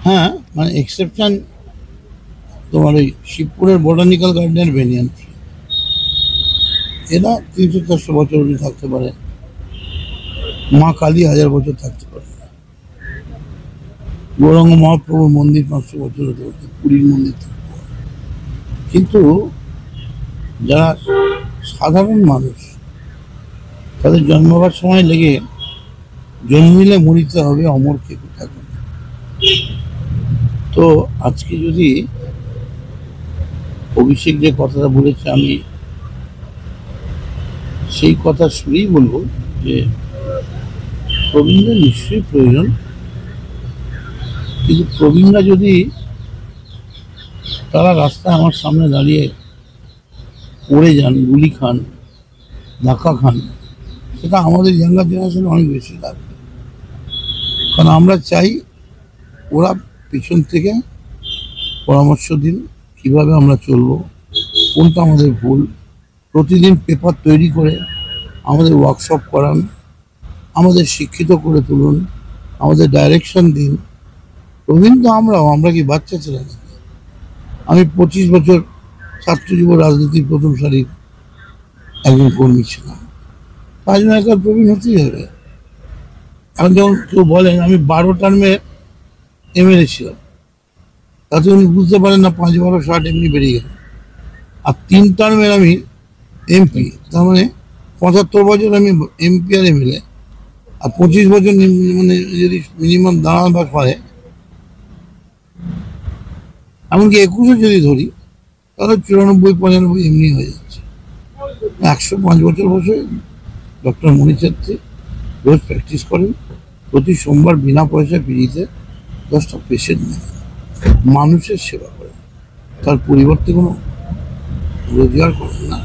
হ্যাঁ, মানে এক্সেপশন তোমার ওই শিবপুরের বোটানিক্যাল গার্ডেনের বেনিয়ান ট্রি, এরা 300-400 বছর অবধি থাকতে পারে। মা কালী 1000 বছর থাকতে পারে। গৌরাঙ্গ মহাপ্রভুর মন্দির 500 বছর হতে পারে, পুরীর মন্দির থাকতে পারে। কিন্তু যারা সাধারণ মানুষ, তাদের জন্মাবার সময় লেগে জন্মিলে মরিতে হবে, অমর কে থাকবে। তো আজকে যদি অভিষেক যে কথাটা বলেছে, আমি সেই কথা শুনেই বলবো যে প্রবীণদের নিশ্চয়ই প্রয়োজন, কিন্তু প্রবীণরা যদি তারা রাস্তায় আমার সামনে দাঁড়িয়ে পড়ে যান, গুলি খান, ধাক্কা খান, সেটা আমাদের ইয়াঙ্গার জেনারেশন অনেক বেশি লাগবে। কারণ আমরা চাই ওরা পিছন থেকে পরামর্শ দিন কীভাবে আমরা চলবো, কোনটা আমাদের ভুল। প্রতিদিন পেপার তৈরি করে আমাদের ওয়ার্কশপ করান, আমাদের শিক্ষিত করে তুলুন, আমাদের ডাইরেকশন দিন। প্রবীণ তো আমরা কি বাচ্চা ছিলাম? আমি 25 বছর ছাত্র যুব রাজনীতির প্রথম সারির একজন কর্মী ছিলাম, তাই জন্য একটা প্রবীণ হতেই হবে। এখন যেমন কেউ বলেন আমি 12 টার্মে এমএলএ ছিলাম, তাতে উনি বুঝতে পারেন না 5-12-60 এমনি বেরিয়ে গেল। আর 3 টার্মের আমি এমপি, তার মানে 75 বছর আমি এমপি আর এমএলএ, আর 25 বছর মানে যদি মিনিমাম দাঁড়াবার পারে, এমনকি 21 যদি ধরি, তাহলে 94-95 এমনি হয়ে যাচ্ছে। 105 বছর বসে ডক্টর মণি ছেত্রী রোজ প্র্যাকটিস করেন, প্রতি সোমবার বিনা পয়সায় পিজিতে 10টা পেশেন্ট নেন, মানুষের সেবা করেন, তার পরিবর্তে কোনো রোজগার করেন না।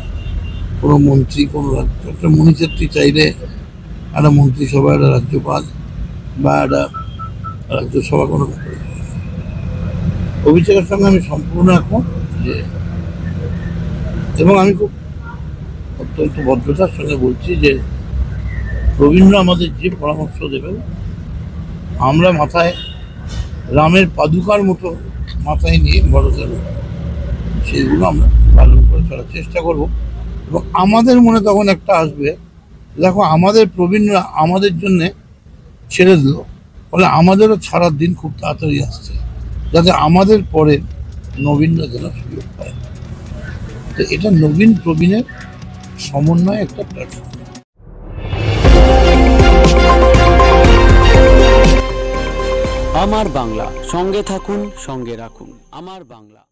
কোনো মন্ত্রী, কোনো রাজ্য, ডক্টর মণি ছেত্রী চাইলে একটা মন্ত্রিসভা, একটা রাজ্যপাল বা একটা রাজ্যসভা কোনো ব্যাপারে। অভিষেকের সঙ্গে আমি সম্পূর্ণ একমত যে, এবং আমি খুব অত্যন্ত ভদ্রতার সঙ্গে বলছি যে রবীন্দ্র আমাদের যে পরামর্শ দেবেন, আমরা মাথায় রামের পাদুকার মতো মাথায় নিয়ে বড়দের সেইগুলো আমরা পালন করে চলার চেষ্টা করব। এবং আমাদের মনে তখন একটা আসবে, দেখো আমাদের প্রবীণরা আমাদের জন্যে ছেড়ে দিল, ফলে আমাদেরও ছাড়ার দিন খুব তাড়াতাড়ি আসছে, যাতে আমাদের পরে নবীনরা যেন সুযোগ পায়। তো এটা নবীন প্রবীণের সমন্বয়ে একটা প্ল্যাটফর্ম। আমার বাংলা, সঙ্গে থাকুন, সঙ্গে রাখুন আমার বাংলা।